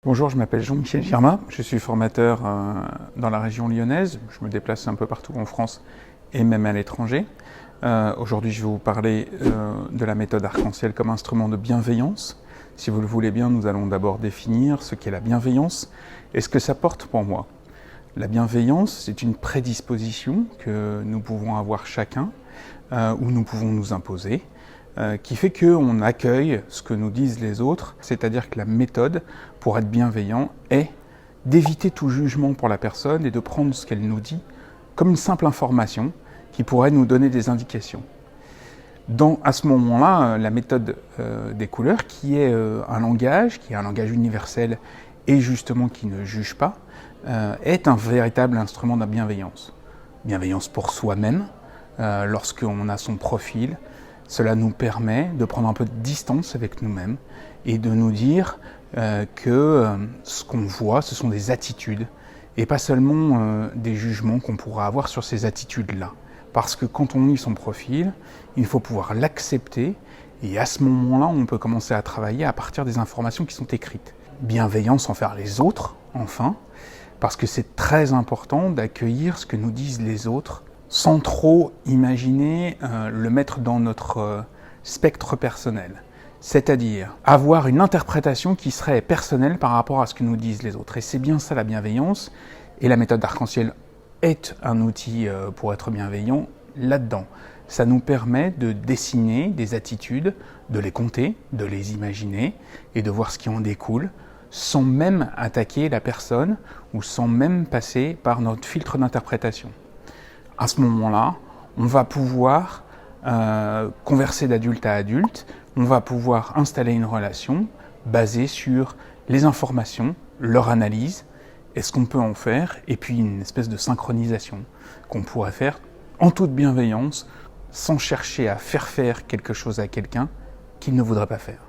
Bonjour, je m'appelle Jean-Michel Girma, je suis formateur dans la région lyonnaise, je me déplace un peu partout en France et même à l'étranger. Aujourd'hui, je vais vous parler de la méthode Arc-en-Ciel comme instrument de bienveillance. Si vous le voulez bien, nous allons d'abord définir ce qu'est la bienveillance et ce que ça porte pour moi. La bienveillance, c'est une prédisposition que nous pouvons avoir chacun, ou nous pouvons nous imposer, qui fait qu'on accueille ce que nous disent les autres, c'est-à-dire que la méthode pour être bienveillant est d'éviter tout jugement pour la personne et de prendre ce qu'elle nous dit comme une simple information qui pourrait nous donner des indications. À ce moment-là, la méthode des couleurs, qui est un langage universel et justement qui ne juge pas, est un véritable instrument de bienveillance. Bienveillance pour soi-même, lorsqu'on a son profil. Cela nous permet de prendre un peu de distance avec nous-mêmes et de nous dire que ce qu'on voit, ce sont des attitudes et pas seulement des jugements qu'on pourra avoir sur ces attitudes-là. Parce que quand on lit son profil, il faut pouvoir l'accepter et à ce moment-là, on peut commencer à travailler à partir des informations qui sont écrites. Bienveillance envers les autres, enfin, parce que c'est très important d'accueillir ce que nous disent les autres sans trop imaginer le mettre dans notre spectre personnel. C'est-à-dire avoir une interprétation qui serait personnelle par rapport à ce que nous disent les autres. Et c'est bien ça la bienveillance, et la méthode Arc-en-Ciel est un outil pour être bienveillant là-dedans. Ça nous permet de dessiner des attitudes, de les compter, de les imaginer, et de voir ce qui en découle, sans même attaquer la personne, ou sans même passer par notre filtre d'interprétation. À ce moment-là, on va pouvoir converser d'adulte à adulte, on va pouvoir installer une relation basée sur les informations, leur analyse, et ce qu'on peut en faire, et puis une espèce de synchronisation qu'on pourrait faire en toute bienveillance, sans chercher à faire quelque chose à quelqu'un qu'il ne voudrait pas faire.